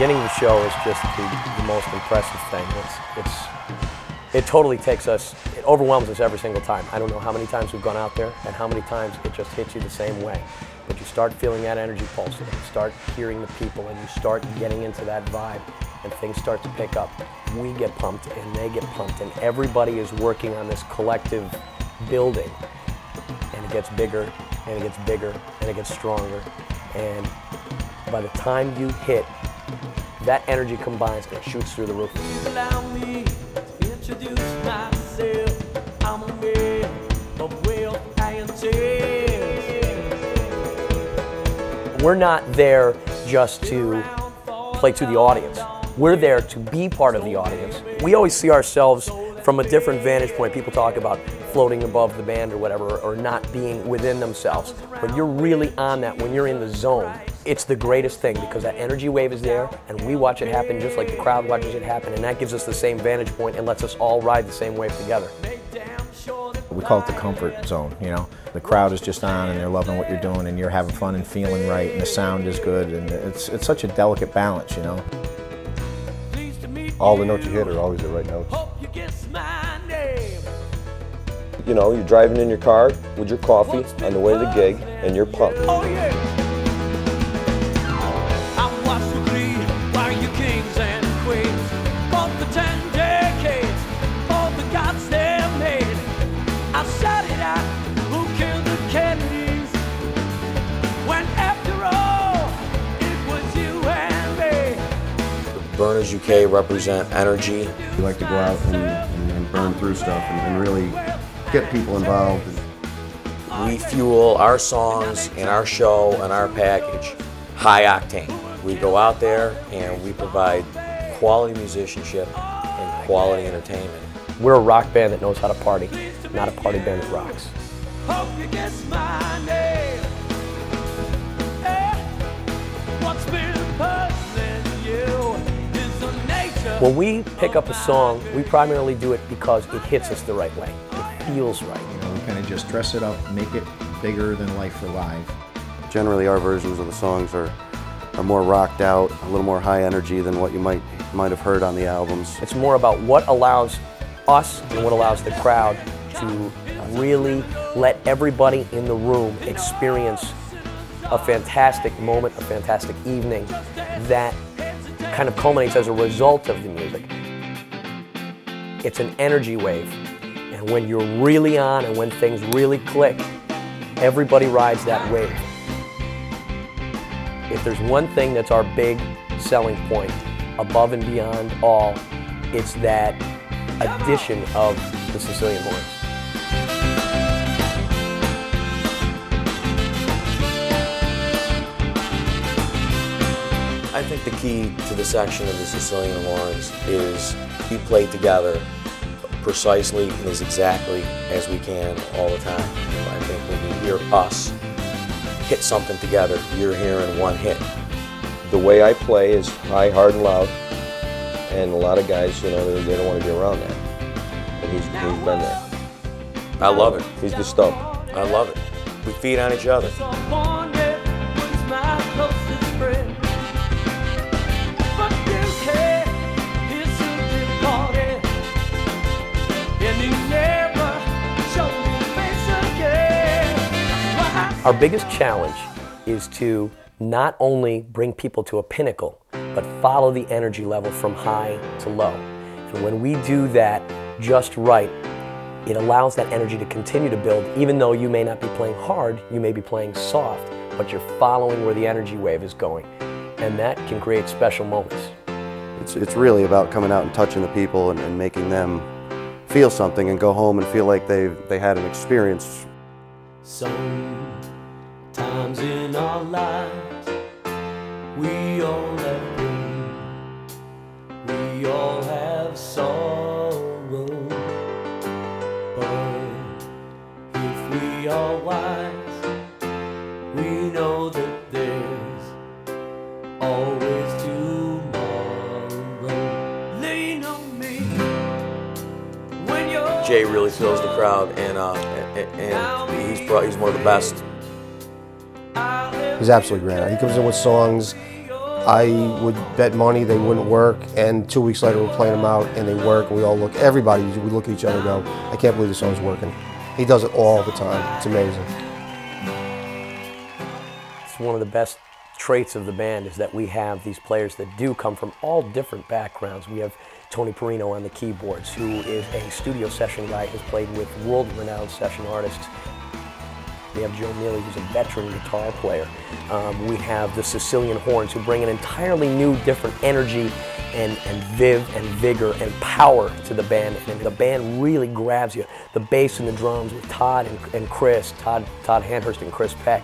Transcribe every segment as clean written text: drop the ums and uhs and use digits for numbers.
beginning of the show is just the most impressive thing. It totally takes us, it overwhelms us every single time. I don't know how many times we've gone out there and how many times it just hits you the same way. But you start feeling that energy pulse, and you start hearing the people, and you start getting into that vibe, and things start to pick up. We get pumped, and they get pumped, and everybody is working on this collective building. And it gets bigger, and it gets bigger, and it gets stronger. And by the time you hit, that energy combines and it shoots through the roof. Allow me to introduce myself. I'm a man of wealth and taste. We're not there just to play to the audience. We're there to be part of the audience. We always see ourselves from a different vantage point. People talk about floating above the band or whatever, or not being within themselves. But you're really on that when you're in the zone. It's the greatest thing because that energy wave is there, and we watch it happen just like the crowd watches it happen, and that gives us the same vantage point and lets us all ride the same wave together. We call it the comfort zone, you know. The crowd is just on and they're loving what you're doing, and you're having fun and feeling right, and the sound is good, and it's such a delicate balance, you know. All the notes you hit are always the right notes. You know, you're driving in your car with your coffee on the way to the gig, and you're pumped. Oh yeah. I watched you bleed while you kings and queens fought for 10 decades, all the gods they made. I shouted out, who killed the Kennedys? When after all, it was you and me. The Burners UK represent energy. We like to go out and burn through stuff and really get people involved. We fuel our songs and our show and our package high octane. We go out there and we provide quality musicianship and quality entertainment. We're a rock band that knows how to party, not a party band that rocks. Hope you guess my name. What's been puzzling you is the nature. When we pick up a song, we primarily do it because it hits us the right way. It feels right. You know, we kind of just dress it up, make it bigger than life for live. Generally, our versions of the songs are more rocked out, a little more high energy than what you might have heard on the albums. It's more about what allows us and what allows the crowd to really let everybody in the room experience a fantastic moment, a fantastic evening that kind of culminates as a result of the music. It's an energy wave, and when you're really on and when things really click, everybody rides that wave. If there's one thing that's our big selling point, above and beyond all, it's that addition of the Sicilian horns. I think the key to the section of the Sicilian horns is we play together precisely and as exactly as we can all the time. I think when you hear us hit something together, you're hearing one hit. The way I play is high, hard, and loud, and a lot of guys, you know, they don't want to be around that. And he's been there. I love it. He's the stump. I love it. We feed on each other. Our biggest challenge is to not only bring people to a pinnacle, but follow the energy level from high to low. And when we do that just right, it allows that energy to continue to build. Even though you may not be playing hard, you may be playing soft, but you're following where the energy wave is going. And that can create special moments. It's really about coming out and touching the people and making them feel something and go home and feel like they had an experience. Sometimes in our lives, we all have pain, we all have sorrow, but if we are wise, we know that there's always tomorrow. Lean on me when you're Jay really fills the crowd, and he's one of the best. He's absolutely great. He comes in with songs I would bet money they wouldn't work, and 2 weeks later we're playing them out and they work, and we all look, everybody, we look at each other and go, I can't believe this song's working. He does it all the time. It's amazing. It's one of the best traits of the band is that we have these players that do come from all different backgrounds. We have Tony Perino on the keyboards, who is a studio session guy, has played with world-renowned session artists. We have Joe Neely, who's a veteran guitar player. We have the Sicilian horns, who bring an entirely new, different energy and viv and vigor and power to the band. And the band really grabs you. The bass and the drums with Todd and Chris, Todd Hanhurst and Chris Peck.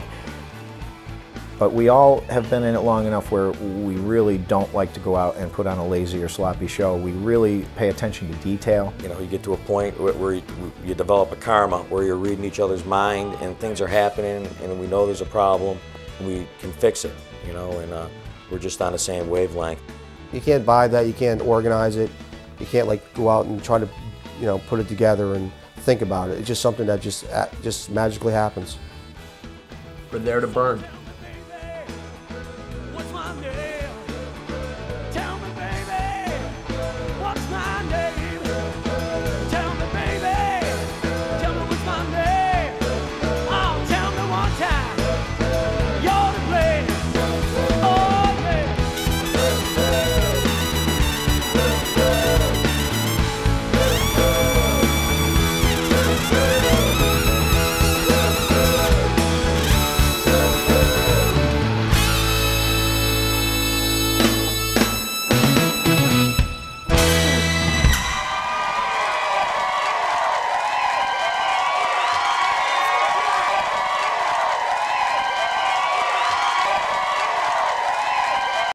But we all have been in it long enough where we really don't like to go out and put on a lazy or sloppy show. We really pay attention to detail. You know, you get to a point where you develop a karma, where you're reading each other's mind and things are happening and we know there's a problem. We can fix it, you know, and we're just on the same wavelength. You can't buy that, you can't organize it, you can't like go out and try to, you know, put it together and think about it. It's just something that just magically happens. We're there to burn.